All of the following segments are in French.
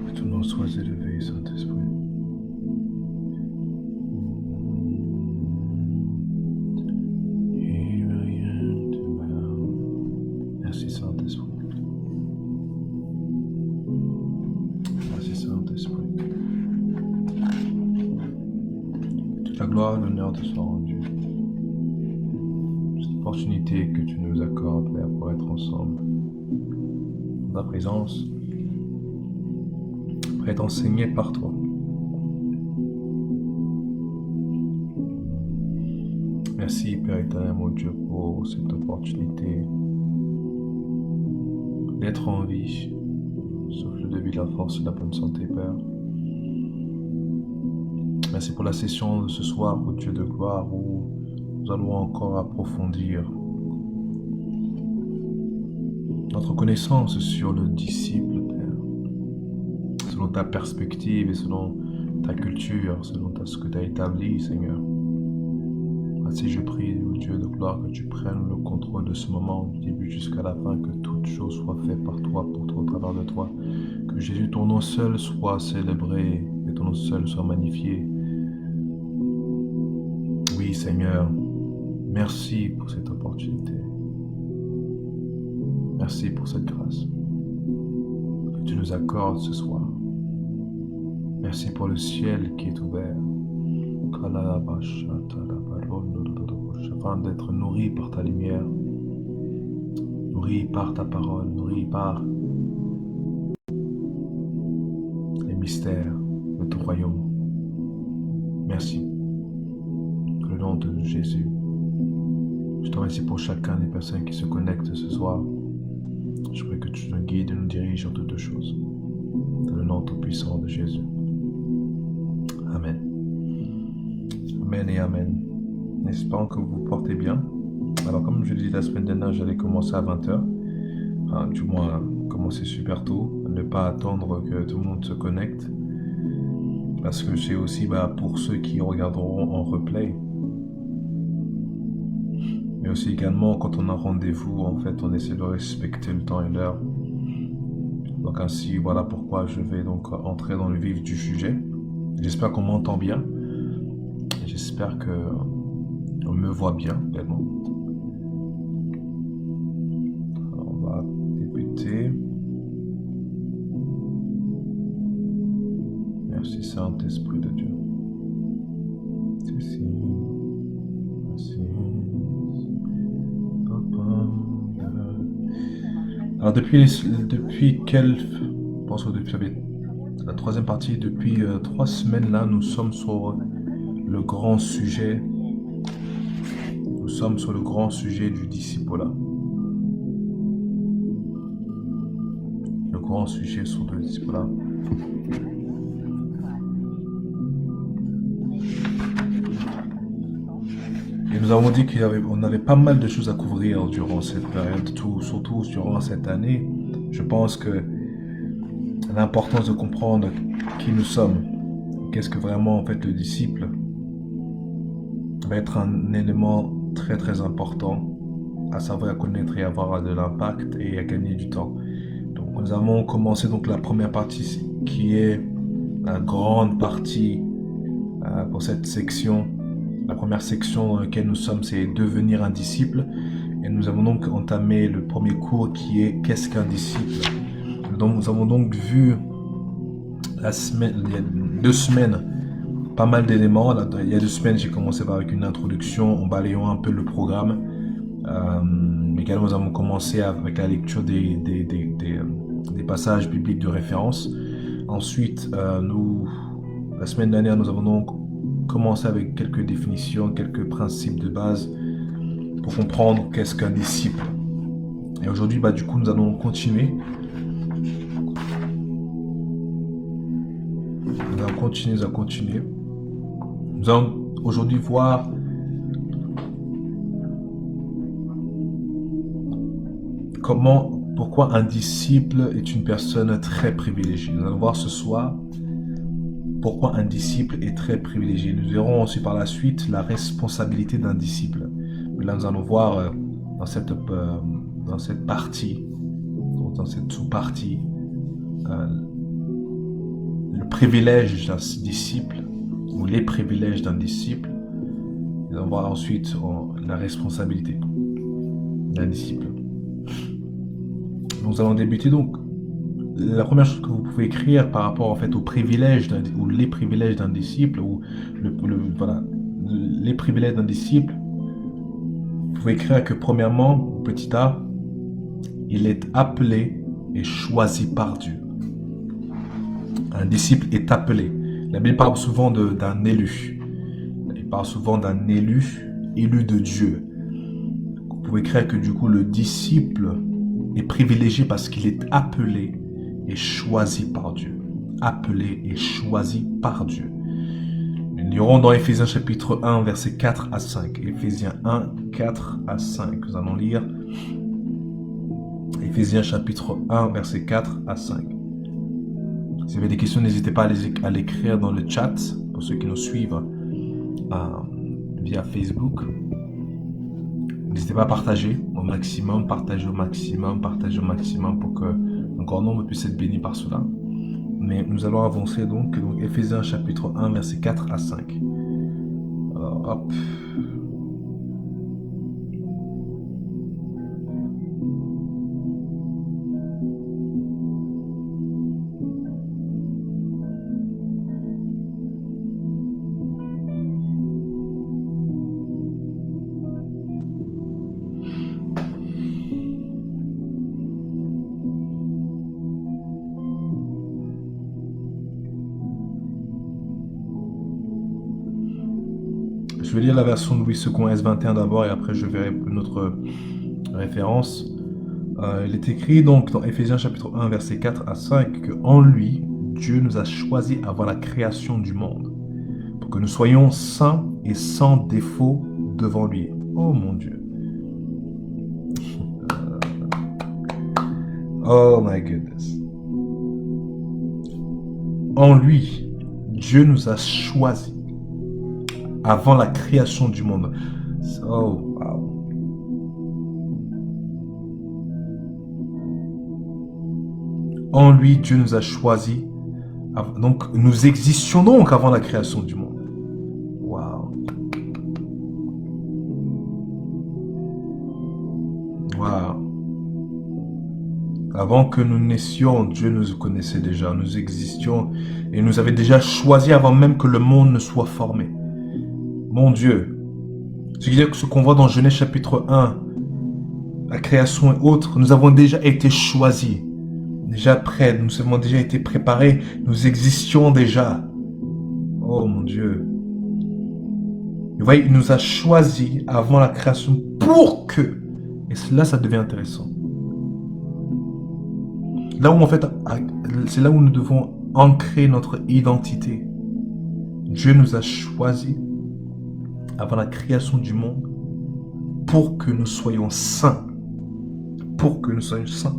Que ton nom soit élevé, Saint-Esprit. Merci, Saint-Esprit. Merci, Saint-Esprit. Toute la gloire et l'honneur te soit rendue. Cette opportunité que tu nous accordes, Père, pour être ensemble. Dans ta présence, pour être enseigné par toi. Merci, Père éternel, mon Dieu, pour cette opportunité d'être en vie. Souffle de vie, la force et la bonne santé, Père. Merci pour la session de ce soir, ô Dieu de gloire, où nous allons encore approfondir notre connaissance sur le disciple, Père, selon ta perspective et selon ta culture, selon ce que tu as établi, Seigneur. Ainsi je prie, ô Dieu de gloire, que tu prennes le contrôle de ce moment, du début jusqu'à la fin, que toute chose soit faite par toi, pour toi, au travers de toi. Que Jésus, ton nom seul soit célébré, et ton nom seul soit magnifié. Oui, Seigneur, merci pour cette opportunité. Merci pour cette grâce que tu nous accordes ce soir. Merci pour le ciel qui est ouvert. Afin d'être nourri par ta lumière, nourri par ta parole, nourri par les mystères de ton royaume. Merci. Dans le nom de Jésus, je te remercie pour chacun des personnes qui se connectent ce soir. Je prie que tu nous guides et nous diriges en toutes choses. Dans le nom tout-puissant de Jésus. Amen. Amen et Amen. Espérons que vous vous portez bien. Alors, comme je l'ai dit la semaine dernière, j'allais commencer à 20h. Enfin, du moins, commencer super tôt. Ne pas attendre que tout le monde se connecte. Parce que c'est aussi pour ceux qui regarderont en replay. Mais aussi également, quand on a rendez-vous, en fait, on essaie de respecter le temps et l'heure. Donc ainsi, voilà pourquoi je vais donc entrer dans le vif du sujet. J'espère qu'on m'entend bien. J'espère qu'on me voit bien également. Alors, on va débuter. Merci Saint-Esprit de Dieu. Merci. Merci. Alors depuis je pense que depuis la troisième partie, depuis 3 semaines là, nous sommes sur le grand sujet. Nous sommes sur le grand sujet du discipulat. Le grand sujet sur le discipulat. Et nous avons dit qu'on avait pas mal de choses à couvrir durant cette période, surtout durant cette année. Je pense que l'importance de comprendre qui nous sommes, qu'est-ce que vraiment en fait le disciple va être un élément très très important à savoir, à connaître et avoir de l'impact et à gagner du temps. Donc nous allons commencer donc la première partie qui est la grande partie pour cette section. La première section dans laquelle nous sommes, c'est devenir un disciple. Et nous avons donc entamé le premier cours qui est qu'est-ce qu'un disciple. Donc nous avons donc vu il y a 2 semaines pas mal d'éléments. Il y a 2 semaines, j'ai commencé avec une introduction en balayant un peu le programme. Également, nous avons commencé avec la lecture des passages bibliques de référence. Ensuite, la semaine dernière, nous avons donc commencé avec quelques définitions, quelques principes de base pour comprendre qu'est-ce qu'un disciple. Et aujourd'hui, du coup, nous allons continuer. Nous allons continuer. Nous allons aujourd'hui voir pourquoi un disciple est une personne très privilégiée. Nous allons voir ce soir pourquoi un disciple est très privilégié. Nous verrons aussi par la suite la responsabilité d'un disciple. Mais là, nous allons voir dans cette partie, dans cette sous-partie, le privilège d'un disciple ou les privilèges d'un disciple. Nous allons voir ensuite la responsabilité d'un disciple. Nous allons débuter donc. La première chose que vous pouvez écrire par rapport en fait aux privilèges ou les privilèges d'un disciple ou les privilèges d'un disciple, vous pouvez écrire que premièrement, petit a, il est appelé et choisi par Dieu. Un disciple est appelé. La Bible parle souvent d'un élu. Il parle souvent d'un élu de Dieu. Vous pouvez écrire que du coup le disciple est privilégié parce qu'il est appelé et choisi par Dieu. Appelé et choisi par Dieu. Nous lirons dans Éphésiens chapitre 1, versets 4 à 5. Éphésiens 1, 4 à 5. Nous allons lire Éphésiens chapitre 1, versets 4 à 5. Si vous avez des questions, n'hésitez pas à l'écrire dans le chat pour ceux qui nous suivent via Facebook. N'hésitez pas à partager au maximum, pour que un grand nombre puisse être béni par cela. Mais nous allons avancer donc Éphésiens chapitre 1, versets 4 à 5. Alors, hop. Je vais lire la version de Louis II S21 d'abord et après je verrai une autre référence. Il est écrit donc dans Éphésiens chapitre 1 verset 4 à 5 que en lui, Dieu nous a choisis avant la création du monde pour que nous soyons saints et sans défaut devant lui. Oh mon Dieu. Oh my goodness. En lui, Dieu nous a choisis avant la création du monde. Oh, wow. En lui, Dieu nous a choisis. Donc, nous existions donc avant la création du monde. Wow. Wow. Avant que nous naissions, Dieu nous connaissait déjà. Nous existions et nous avait déjà choisis avant même que le monde ne soit formé. Mon Dieu, ce qui veut dire que ce qu'on voit dans Genèse chapitre 1, la création et autres, nous avons déjà été choisis, déjà prêts, nous avons déjà été préparés, nous existions déjà. Oh mon Dieu. Vous voyez, il nous a choisis avant la création pour que, et là ça devient intéressant. Là où en fait, c'est là où nous devons ancrer notre identité. Dieu nous a choisis avant la création du monde pour que nous soyons saints. Pour que nous soyons saints.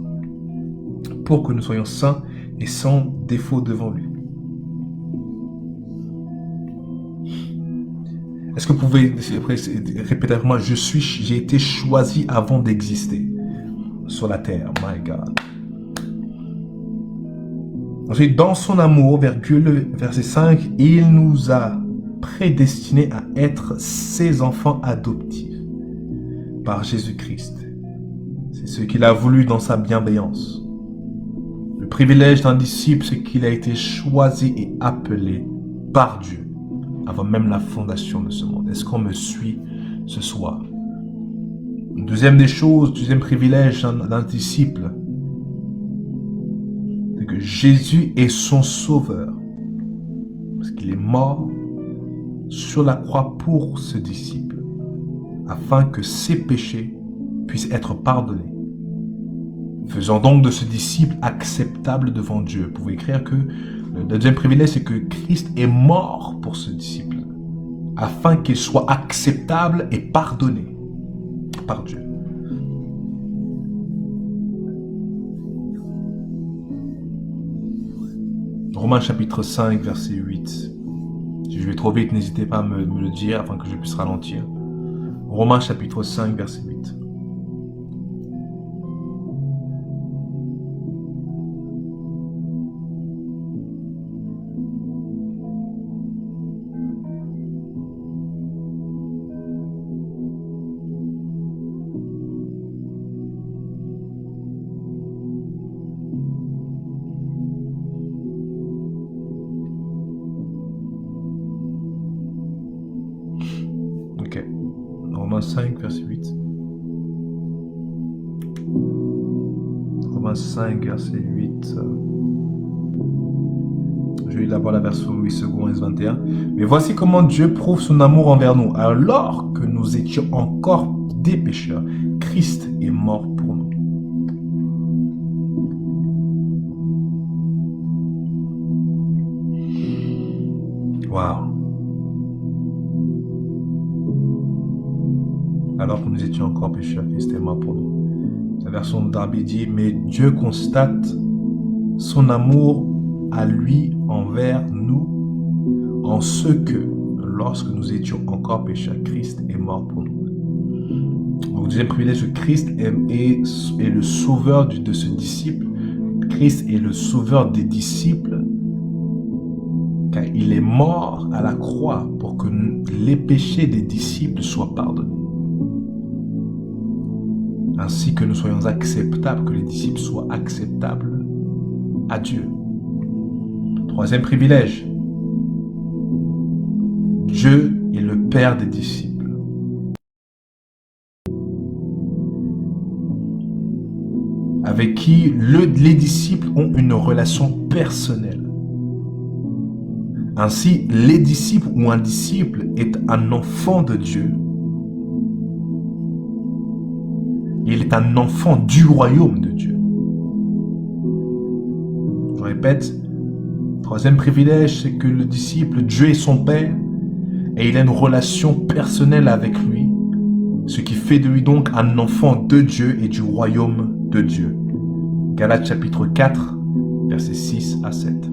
Pour que nous soyons saints et sans défaut devant lui. Est-ce que vous pouvez répéter avec moi? J'ai été choisi avant d'exister sur la terre. My God. Ensuite, dans son amour, verset 5, il nous a prédestinés à être ses enfants adoptifs par Jésus-Christ. C'est ce qu'il a voulu dans sa bienveillance. Le privilège d'un disciple, c'est qu'il a été choisi et appelé par Dieu avant même la fondation de ce monde. Est-ce qu'on me suit ce soir? Deuxième privilège d'un disciple, c'est que Jésus est son sauveur. Parce qu'il est mort sur la croix pour ce disciple, afin que ses péchés puissent être pardonnés. Faisant donc de ce disciple acceptable devant Dieu. Vous pouvez écrire que le deuxième privilège, c'est que Christ est mort pour ce disciple, afin qu'il soit acceptable et pardonné par Dieu. Romains chapitre 5, verset 8. Si je vais trop vite, n'hésitez pas à me le dire afin que je puisse ralentir. Romains chapitre 5, verset 8. Romains 5, verset 8. Romains 5, verset 8. Je vais d'abord la version 8 secondes et 21. Mais voici comment Dieu prouve son amour envers nous. Alors que nous étions encore des pécheurs, Christ est mort pour nous. Waouh! Alors que nous étions encore pécheurs, Christ est mort pour nous. La version Darby dit, mais Dieu constate son amour à lui envers nous, en ce que, lorsque nous étions encore pécheurs, Christ est mort pour nous. Donc, deuxième privilège, Christ est le sauveur de ce disciple. Christ est le sauveur des disciples, car il est mort à la croix pour que les péchés des disciples soient pardonnés. Ainsi que nous soyons acceptables, que les disciples soient acceptables à Dieu. Troisième privilège, Dieu est le Père des disciples. Avec qui les disciples ont une relation personnelle. Ainsi, les disciples ou un disciple est un enfant de Dieu. Il est un enfant du royaume de Dieu. Je répète, troisième privilège, c'est que le disciple, Dieu est son Père, et il a une relation personnelle avec lui, ce qui fait de lui donc un enfant de Dieu et du royaume de Dieu. Galates chapitre 4, versets 6 à 7.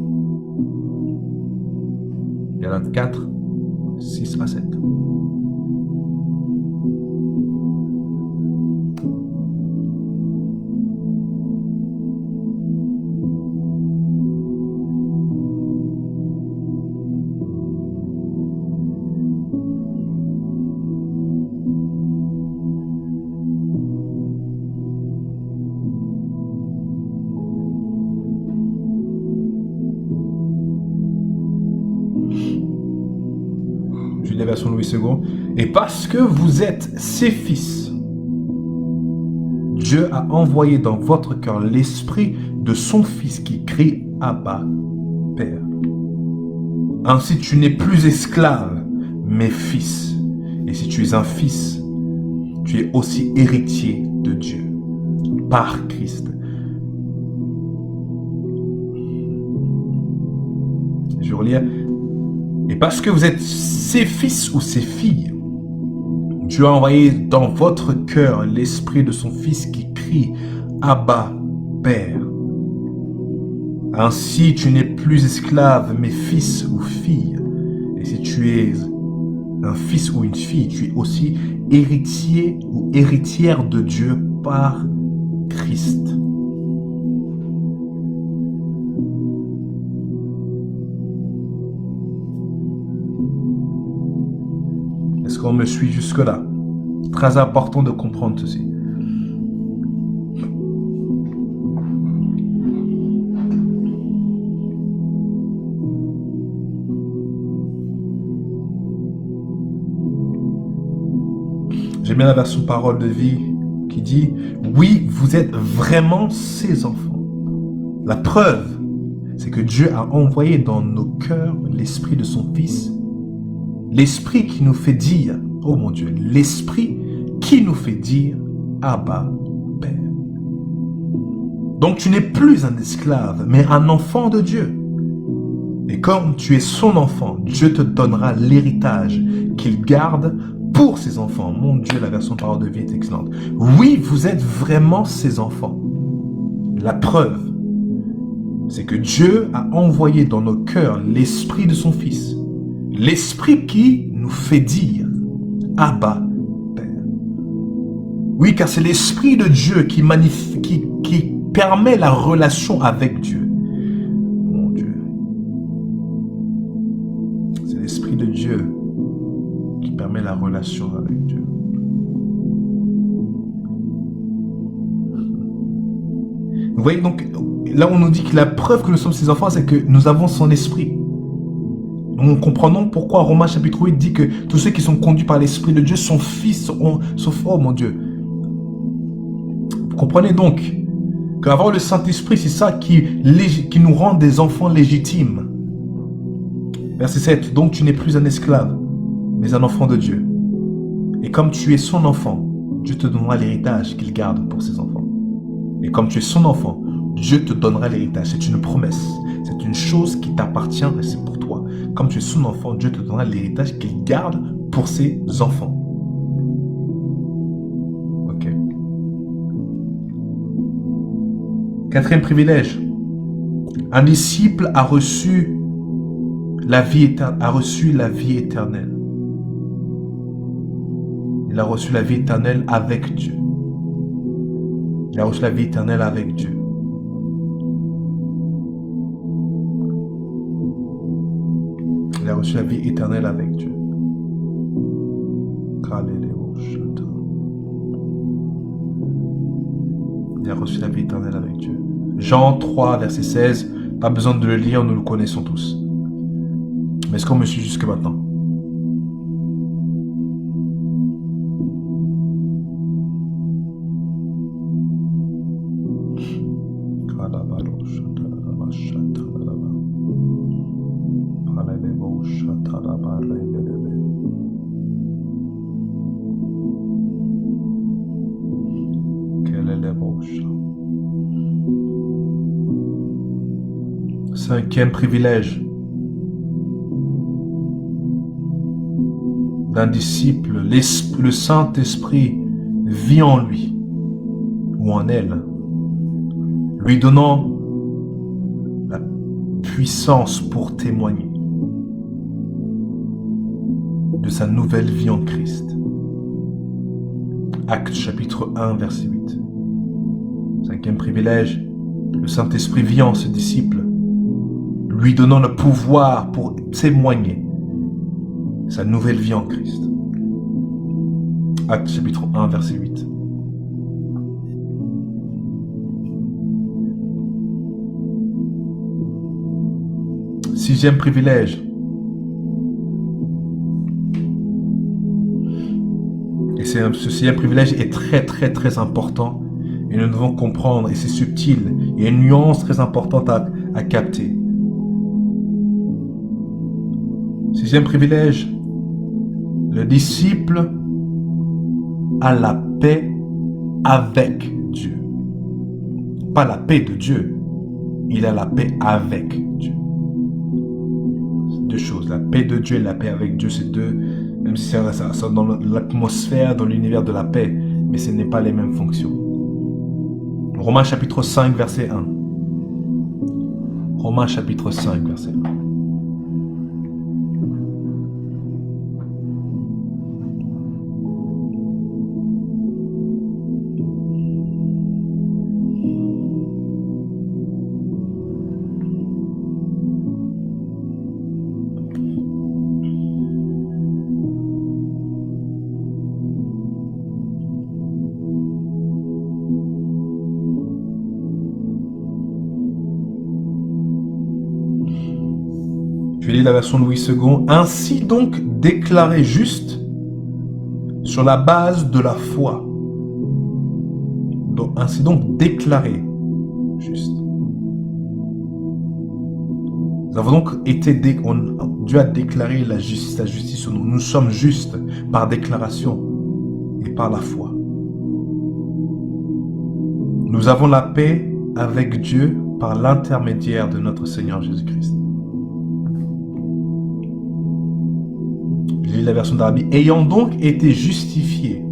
Galates 4, 6 à 7. La version Louis II. Et parce que vous êtes ses fils, Dieu a envoyé dans votre cœur l'esprit de son Fils qui crie Abba, Père. Ainsi tu n'es plus esclave, mais fils. Et si tu es un fils, tu es aussi héritier de Dieu, par Christ. Je vais relire. Et parce que vous êtes ses fils ou ses filles, Dieu a envoyé dans votre cœur l'esprit de son Fils qui crie Abba, Père. Ainsi, tu n'es plus esclave, mais fils ou fille. Et si tu es un fils ou une fille, tu es aussi héritier ou héritière de Dieu par Christ. Est-ce qu'on me suit jusque-là? Très important de comprendre ceci. J'aime bien la version parole de vie qui dit « Oui, vous êtes vraiment ses enfants. » La preuve, c'est que Dieu a envoyé dans nos cœurs l'esprit de son Fils, l'esprit qui nous fait dire, oh mon Dieu, l'esprit qui nous fait dire « Abba, Père ». Donc tu n'es plus un esclave, mais un enfant de Dieu. Et comme tu es son enfant, Dieu te donnera l'héritage qu'il garde pour ses enfants. Mon Dieu, la version parole de vie est excellente. Oui, vous êtes vraiment ses enfants. La preuve, c'est que Dieu a envoyé dans nos cœurs l'esprit de son Fils. L'esprit qui nous fait dire « Abba, Père ». Oui, car c'est l'esprit de Dieu qui permet la relation avec Dieu. Mon Dieu. C'est l'esprit de Dieu qui permet la relation avec Dieu. Vous voyez, donc, là on nous dit que la preuve que nous sommes ses enfants, c'est que nous avons son esprit. Nous comprenons pourquoi Romains chapitre 8 dit que tous ceux qui sont conduits par l'esprit de Dieu sont fils, sauf, oh mon Dieu. Vous comprenez donc qu'avoir le Saint-Esprit, c'est ça qui nous rend des enfants légitimes. Verset 7, donc tu n'es plus un esclave, mais un enfant de Dieu. Et comme tu es son enfant, Dieu te donnera l'héritage qu'il garde pour ses enfants. Et comme tu es son enfant, Dieu te donnera l'héritage. C'est une promesse. C'est une chose qui t'appartient et c'est pour toi. Comme tu es son enfant, Dieu te donnera l'héritage qu'il garde pour ses enfants. Ok. Quatrième privilège. Un disciple a reçu la vie éternelle. Il a reçu la vie éternelle avec Dieu. Il a reçu la vie éternelle avec Dieu. Il a reçu la vie éternelle avec Dieu. Il a reçu la vie éternelle avec Dieu. Jean 3, verset 16. Pas besoin de le lire, nous le connaissons tous. Mais est-ce qu'on me suit jusque maintenant? Cinquième privilège d'un disciple, le Saint-Esprit vit en lui ou en elle, lui donnant la puissance pour témoigner de sa nouvelle vie en Christ. Actes chapitre 1, verset 8. Cinquième privilège, le Saint-Esprit vit en ce disciple, lui donnant le pouvoir pour témoigner sa nouvelle vie en Christ. Actes chapitre 1, verset 8. Sixième privilège. Et ce sixième privilège est très important. Et nous devons comprendre, et c'est subtil. Il y a une nuance très importante à capter. Sixième privilège. Le disciple a la paix avec Dieu. Pas la paix de Dieu. Il a la paix avec Dieu. C'est deux choses. La paix de Dieu et la paix avec Dieu, c'est deux. Même si ça dans l'atmosphère, dans l'univers de la paix. Mais ce n'est pas les mêmes fonctions. Romains chapitre 5, verset 1. Romains chapitre 5, verset 1. Je vais lire la version Louis II. Ainsi donc déclaré juste sur la base de la foi. Donc, ainsi donc déclaré juste. Nous avons donc été, Dieu a déclaré sa justice sur nous. Nous sommes justes par déclaration et par la foi. Nous avons la paix avec Dieu par l'intermédiaire de notre Seigneur Jésus-Christ. Je lis la version d'Arabie. Ayant donc été justifiés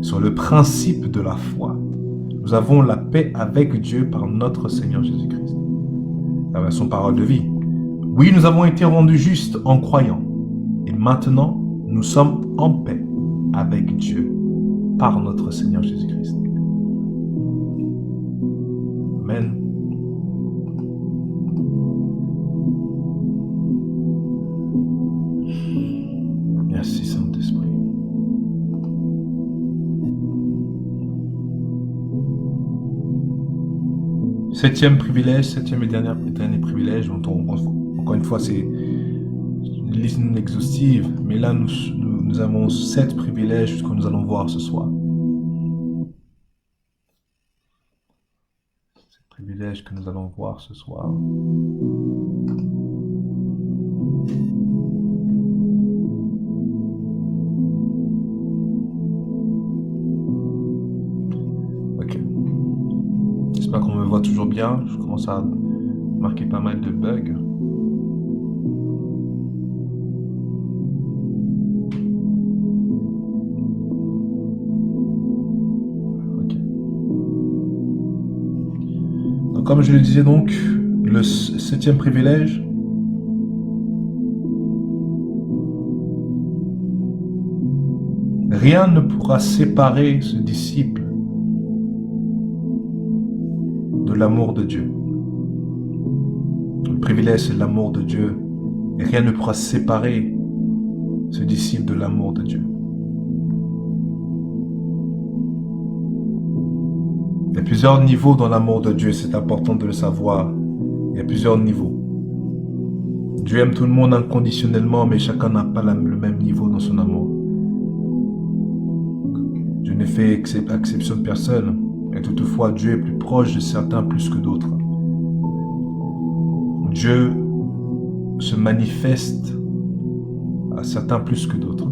sur le principe de la foi, nous avons la paix avec Dieu par notre Seigneur Jésus-Christ. La version parole de vie. Oui, nous avons été rendus justes en croyant. Et maintenant, nous sommes en paix avec Dieu par notre Seigneur Jésus-Christ. Amen. Merci Saint-Esprit. Septième privilège, septième et dernier privilège, encore une fois, c'est une liste non exhaustive, mais là, nous avons 7 privilèges que nous allons voir ce soir. Ces privilèges que nous allons voir ce soir. Ok. J'espère qu'on me voit toujours bien. Je commence à marquer pas mal de bugs. Comme je le disais donc, le 7e privilège, rien ne pourra séparer ce disciple de l'amour de Dieu. Le privilège, c'est l'amour de Dieu. Et rien ne pourra séparer ce disciple de l'amour de Dieu. Il y a plusieurs niveaux dans l'amour de Dieu, c'est important de le savoir. Il y a plusieurs niveaux. Dieu aime tout le monde inconditionnellement, mais chacun n'a pas le même niveau dans son amour. Dieu ne fait exception de personne, et toutefois Dieu est plus proche de certains plus que d'autres. Dieu se manifeste à certains plus que d'autres.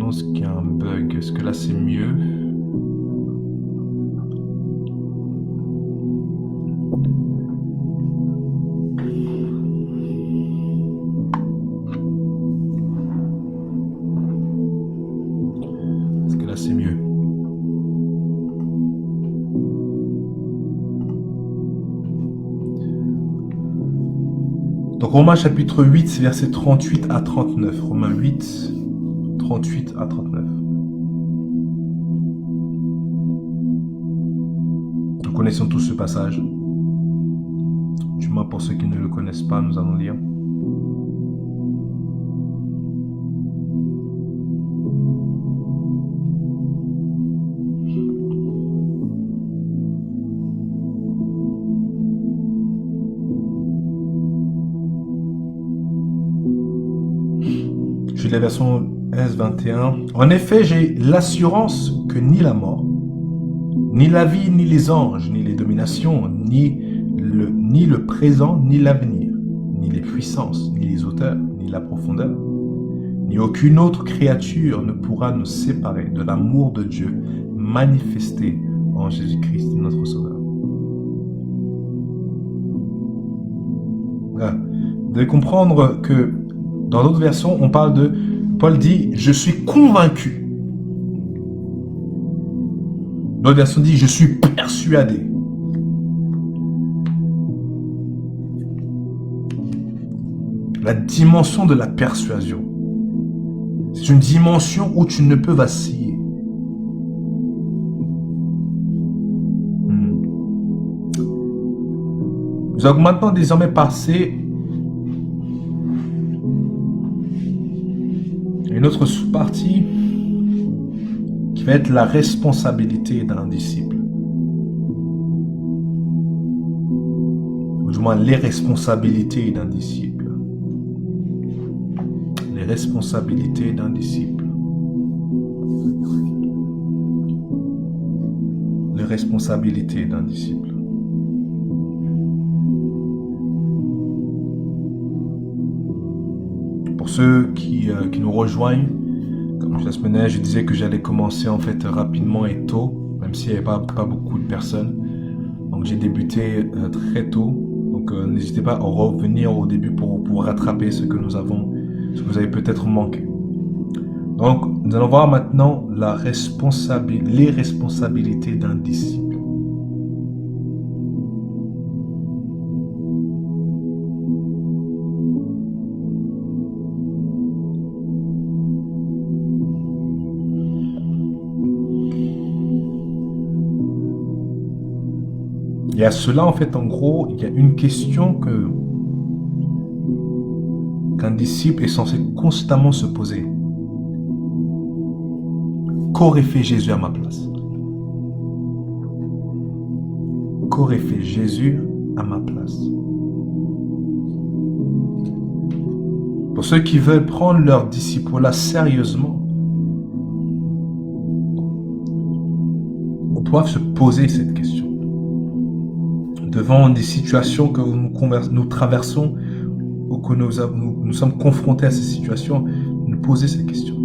Est-ce qu'il y a un bug? Est-ce que là c'est mieux? Est-ce que là c'est mieux? Donc Romains chapitre 8, versets 38 à 39. Romains 8, 38 à 39. Nous connaissons tous ce passage. Du moins pour ceux qui ne le connaissent pas, nous allons lire. Je lis la version S21. En effet, j'ai l'assurance que ni la mort, ni la vie, ni les anges, ni les dominations, ni le présent, ni l'avenir, ni les puissances, ni les hauteurs, ni la profondeur, ni aucune autre créature ne pourra nous séparer de l'amour de Dieu manifesté en Jésus-Christ, notre Sauveur. Voilà. Vous devez comprendre que dans d'autres versions, on parle de... Paul dit « Je suis convaincu ». D'autres versions disent « Je suis persuadé ». La dimension de la persuasion, c'est une dimension où tu ne peux vaciller. Nous allons maintenant désormais passer à une autre sous-partie qui va être la responsabilité d'un disciple. Ou du moins les responsabilités d'un disciple. Les responsabilités d'un disciple. Les responsabilités d'un disciple. Pour ceux qui nous rejoignent, comme je la semaine dernière, je disais que j'allais commencer en fait rapidement et tôt, même s'il n'y avait pas beaucoup de personnes. Donc j'ai débuté très tôt. Donc n'hésitez pas à revenir au début pour rattraper ce que nous avons, ce que vous avez peut-être manqué. Donc nous allons voir maintenant les responsabilités d'un disciple. Et à cela, en fait, en gros, il y a une question qu'un disciple est censé constamment se poser. Qu'aurait fait Jésus à ma place? Qu'aurait fait Jésus à ma place? Pour ceux qui veulent prendre leur disciple-là sérieusement, on doit se poser cette question. Devant des situations que nous traversons ou que nous sommes confrontés à ces situations, nous poser ces questions.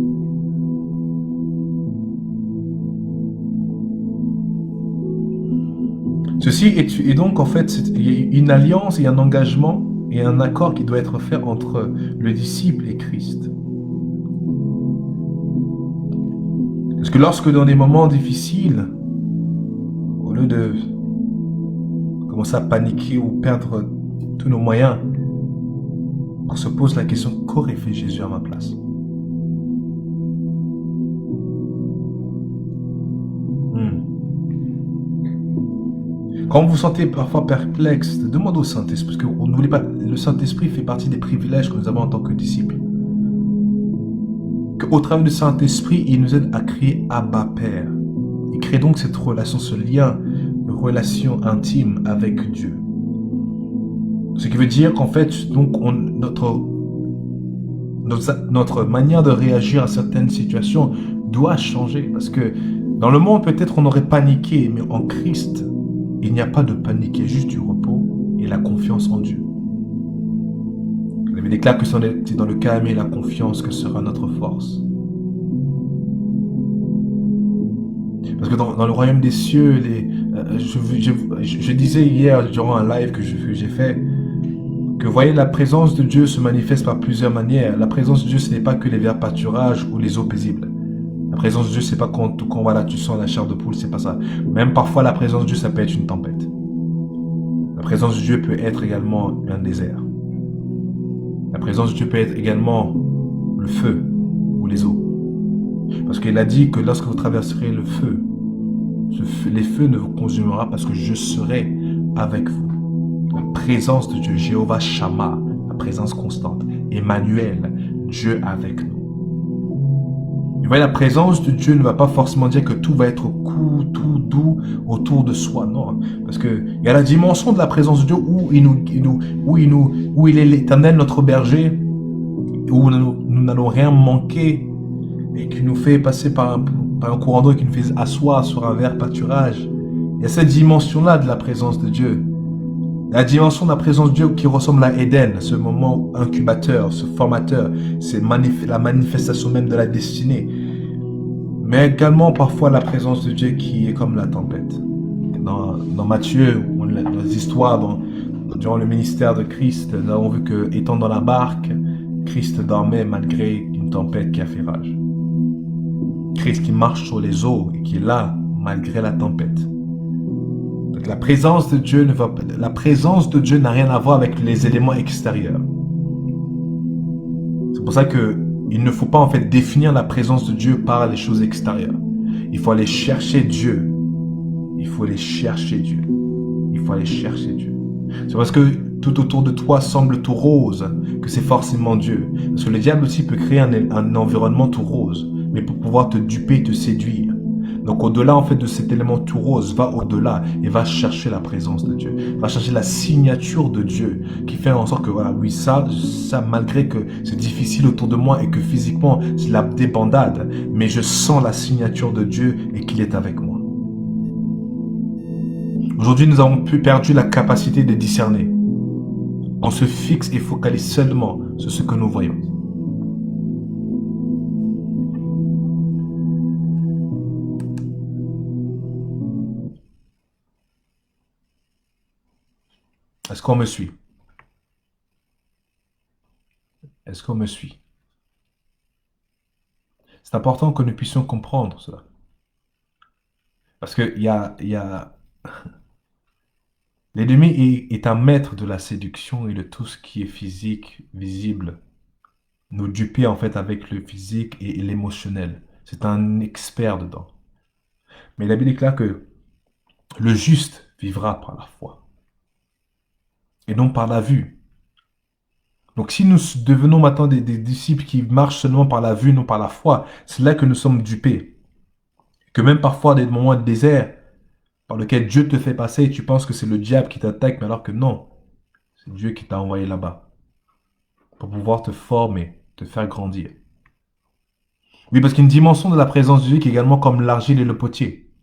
Ceci est donc en fait il y a une alliance et un engagement et un accord qui doit être fait entre le disciple et Christ. Parce que lorsque dans des moments difficiles, au lieu de commencer à paniquer ou perdre tous nos moyens, on se pose la question, qu'aurait fait Jésus à ma place? Quand vous vous sentez parfois perplexe, demandez au Saint-Esprit, parce que n'oubliez pas, le Saint-Esprit fait partie des privilèges que nous avons en tant que disciples. Qu'au travers du Saint-Esprit, il nous aide à créer Abba Père. Il crée donc cette relation, ce lien, une relation intime avec Dieu. Ce qui veut dire qu'en fait, donc, notre manière de réagir à certaines situations doit changer. Parce que dans le monde, peut-être on aurait paniqué, mais en Christ, il n'y a pas de panique, il y a juste du repos et la confiance en Dieu. La Bible déclare que c'est dans le calme et la confiance que sera notre force. Parce que dans le royaume des cieux, je disais hier durant un live que j'ai fait, que vous voyez, la présence de Dieu se manifeste par plusieurs manières. La présence de Dieu, ce n'est pas que les verts pâturages ou les eaux paisibles. La présence de Dieu, c'est pas quand voilà, tu sens la chair de poule, c'est pas ça. Même parfois, la présence de Dieu, ça peut être une tempête. La présence de Dieu peut être également un désert. La présence de Dieu peut être également le feu ou les eaux. Parce qu'il a dit que lorsque vous traverserez le feu, les feux ne vous consumera parce que je serai avec vous. La présence de Dieu, Jéhovah Shammah, la présence constante. Emmanuel, Dieu avec nous. Et voyez, la présence de Dieu ne va pas forcément dire que tout va être cool, tout doux autour de soi, non. Parce qu'il y a la dimension de la présence de Dieu où il est l'Éternel, notre berger, où nous n'allons rien manquer et qui nous fait passer par un courant d'eau et qui nous fait asseoir sur un vert pâturage. Il y a cette dimension-là de la présence de Dieu. La dimension de la présence de Dieu qui ressemble à Éden, ce moment incubateur, ce formateur, c'est la manifestation même de la destinée. Mais également parfois la présence de Dieu qui est comme la tempête. Dans Matthieu, dans les histoires, durant le ministère de Christ, nous avons vu que, étant dans la barque, Christ dormait malgré une tempête qui a fait rage. Christ qui marche sur les eaux et qui est là malgré la tempête. Donc la présence de Dieu n'a rien à voir avec les éléments extérieurs. C'est pour ça qu'il ne faut pas en fait définir la présence de Dieu par les choses extérieures. Il faut aller chercher Dieu. Il faut aller chercher Dieu. Il faut aller chercher Dieu. C'est parce que tout autour de toi semble tout rose que c'est forcément Dieu. Parce que le diable aussi peut créer un environnement tout rose, mais pour pouvoir te duper, te séduire. Donc au-delà en fait de cet élément tout rose, va au-delà et va chercher la présence de Dieu, va chercher la signature de Dieu qui fait en sorte que voilà, oui ça malgré que c'est difficile autour de moi et que physiquement c'est la débandade, mais je sens la signature de Dieu et qu'il est avec moi. Aujourd'hui nous avons perdu la capacité de discerner. On se fixe et focalise seulement sur ce que nous voyons. Est-ce qu'on me suit? Est-ce qu'on me suit? C'est important que nous puissions comprendre cela. Parce que l'ennemi est un maître de la séduction et de tout ce qui est physique, visible. Nous duper en fait avec le physique et l'émotionnel. C'est un expert dedans. Mais la Bible déclare que le juste vivra par la foi et non par la vue. Donc si nous devenons maintenant des disciples qui marchent seulement par la vue, non par la foi, c'est là que nous sommes dupés. Que même parfois des moments de désert par lesquels Dieu te fait passer et tu penses que c'est le diable qui t'attaque, mais alors que non, c'est Dieu qui t'a envoyé là-bas pour pouvoir te former, te faire grandir. Oui, parce qu'il y a une dimension de la présence de Dieu qui est également comme l'argile et le potier.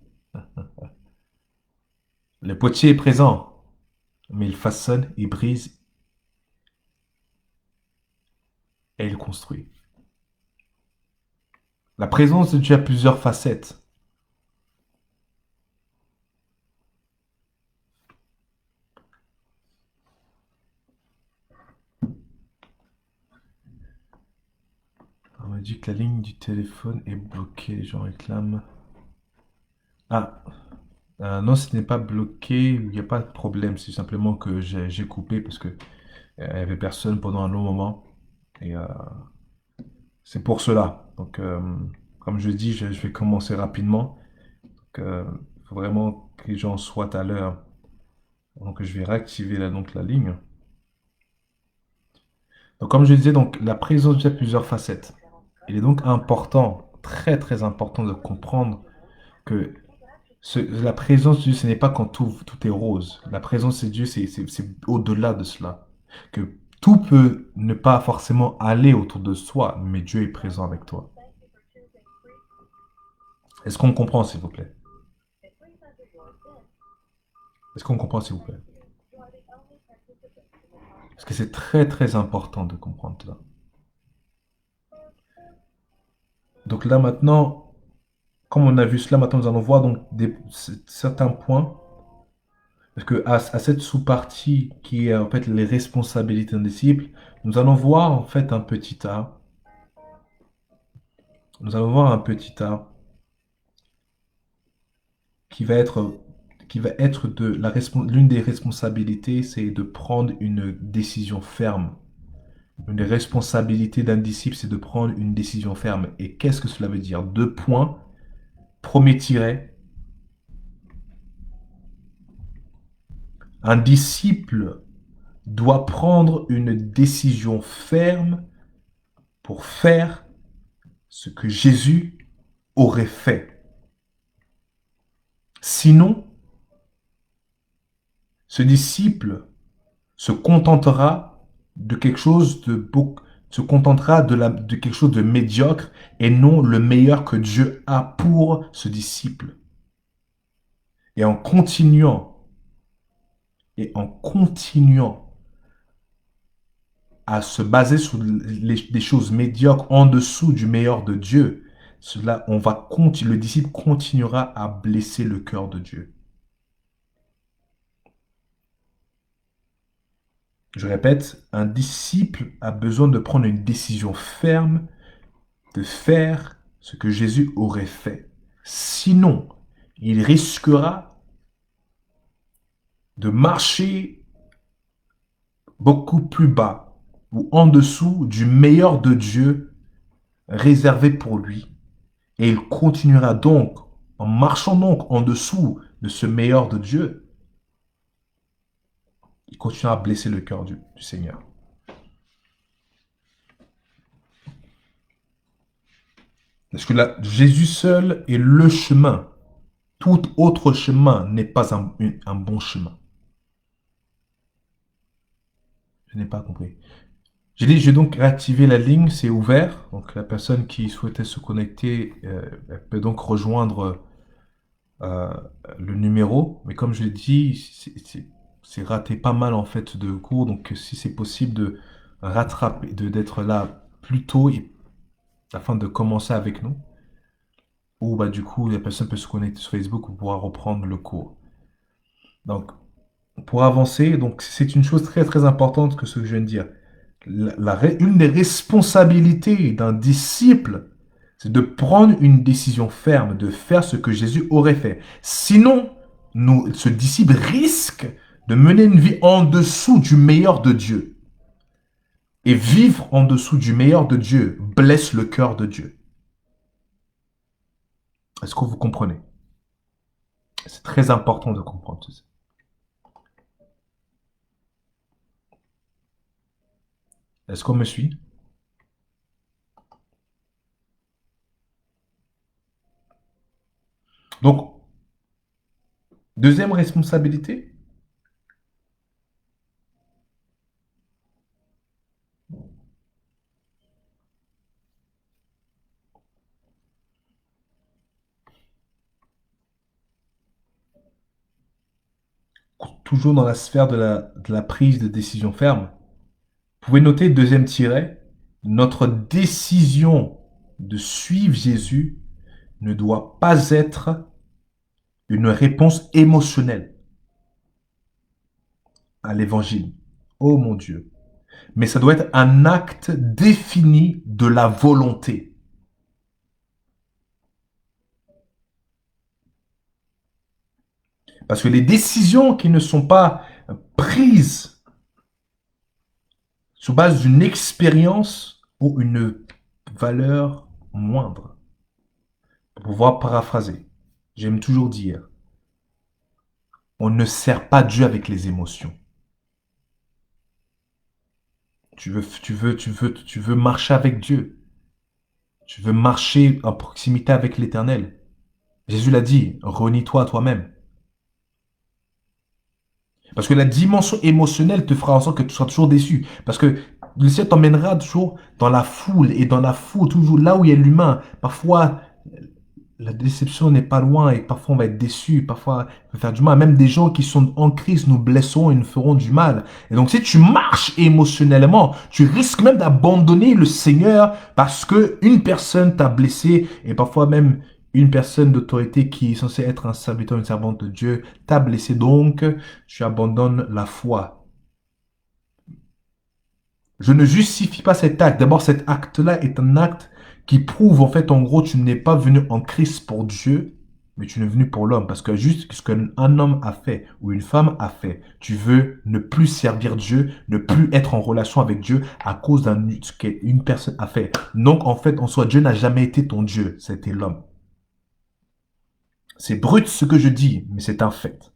Le potier est présent, mais il façonne, il brise et il construit. La présence de Dieu a plusieurs facettes. On m'a dit que la ligne du téléphone est bloquée, les gens réclament. Ah, non, ce n'est pas bloqué, il n'y a pas de problème, c'est simplement que j'ai coupé parce que il n'y avait personne pendant un long moment. Et c'est pour cela. Donc, comme je dis, je vais commencer rapidement. Donc, il faut vraiment que les gens soient à l'heure. Donc, je vais réactiver la ligne. Donc, comme je disais, donc, la présence de Dieu a plusieurs facettes. Il est donc important, très très important de comprendre que la présence de Dieu, ce n'est pas quand tout est rose. La présence de Dieu, c'est au-delà de cela. Que tout peut ne pas forcément aller autour de soi, mais Dieu est présent avec toi. Est-ce qu'on comprend, s'il vous plaît? Est-ce qu'on comprend, s'il vous plaît? Parce que c'est très très important de comprendre cela. Donc là maintenant, comme on a vu cela, maintenant nous allons voir donc certains points. Parce que à cette sous-partie qui est en fait les responsabilités d'un disciple, nous allons voir en fait un petit A. Nous allons voir un petit A qui va être l'une des responsabilités, c'est de prendre une décision ferme. Une des responsabilités d'un disciple, c'est de prendre une décision ferme. Et qu'est-ce que cela veut dire? Deux points. Premier tiret. Un disciple doit prendre une décision ferme pour faire ce que Jésus aurait fait. Sinon, ce disciple se contentera de quelque chose de quelque chose de médiocre et non le meilleur que Dieu a pour ce disciple. Et en continuant à se baser sur des choses médiocres en dessous du meilleur de Dieu, le disciple continuera à blesser le cœur de Dieu. Je répète, un disciple a besoin de prendre une décision ferme, de faire ce que Jésus aurait fait. Sinon, il risquera de marcher beaucoup plus bas ou en dessous du meilleur de Dieu réservé pour lui. Et il continuera donc, en marchant donc en dessous de ce meilleur de Dieu, il continuera à blesser le cœur du Seigneur. Parce que là, Jésus seul est le chemin, Tout autre chemin n'est pas un bon chemin. Je n'ai pas compris. J'ai dit, je vais donc réactiver la ligne, c'est ouvert. Donc la personne qui souhaitait se connecter elle peut donc rejoindre euh, le numéro. Mais comme je l'ai dit, c'est raté pas mal en fait de cours. Donc si c'est possible de rattraper, d'être là plus tôt afin de commencer avec nous. Ou bah du coup la personne peut se connecter sur Facebook pour pouvoir reprendre le cours. Donc pour avancer, donc c'est une chose très très importante que ce que je viens de dire. Une des responsabilités d'un disciple, c'est de prendre une décision ferme, de faire ce que Jésus aurait fait. Sinon, ce disciple risque de mener une vie en dessous du meilleur de Dieu. Et vivre en dessous du meilleur de Dieu blesse le cœur de Dieu. Est-ce que vous comprenez? C'est très important de comprendre tout ça. Est-ce qu'on me suit? Donc, deuxième responsabilité, toujours dans la sphère de la prise de décision ferme. Vous pouvez noter, deuxième tiret, notre décision de suivre Jésus ne doit pas être une réponse émotionnelle à l'évangile. Oh mon Dieu. Mais ça doit être un acte défini de la volonté. Parce que les décisions qui ne sont pas prises sur base d'une expérience ont une valeur moindre. Pour pouvoir paraphraser, j'aime toujours dire, on ne sert pas Dieu avec les émotions. Tu veux marcher avec Dieu. Tu veux marcher en proximité avec l'Éternel. Jésus l'a dit, renie-toi à toi-même. Parce que la dimension émotionnelle te fera en sorte que tu seras toujours déçu. Parce que le ciel t'emmènera toujours dans la foule. Et dans la foule, toujours là où il y a l'humain. Parfois, la déception n'est pas loin et parfois on va être déçu, parfois on va faire du mal. Même des gens qui sont en crise nous blesseront et nous feront du mal. Et donc si tu marches émotionnellement, tu risques même d'abandonner le Seigneur parce que une personne t'a blessé et parfois même une personne d'autorité qui est censée être un serviteur, une servante de Dieu t'a blessé. Donc tu abandonnes la foi. Je ne justifie pas cet acte. D'abord, cet acte-là est un acte qui prouve, en fait, en gros, tu n'es pas venu en Christ pour Dieu, mais tu es venu pour l'homme. Parce que juste ce qu'un homme a fait ou une femme a fait, tu veux ne plus servir Dieu, ne plus être en relation avec Dieu à cause ce qu'une personne a fait. Donc, en fait, en soi, Dieu n'a jamais été ton Dieu, c'était l'homme. C'est brut ce que je dis, mais c'est un fait.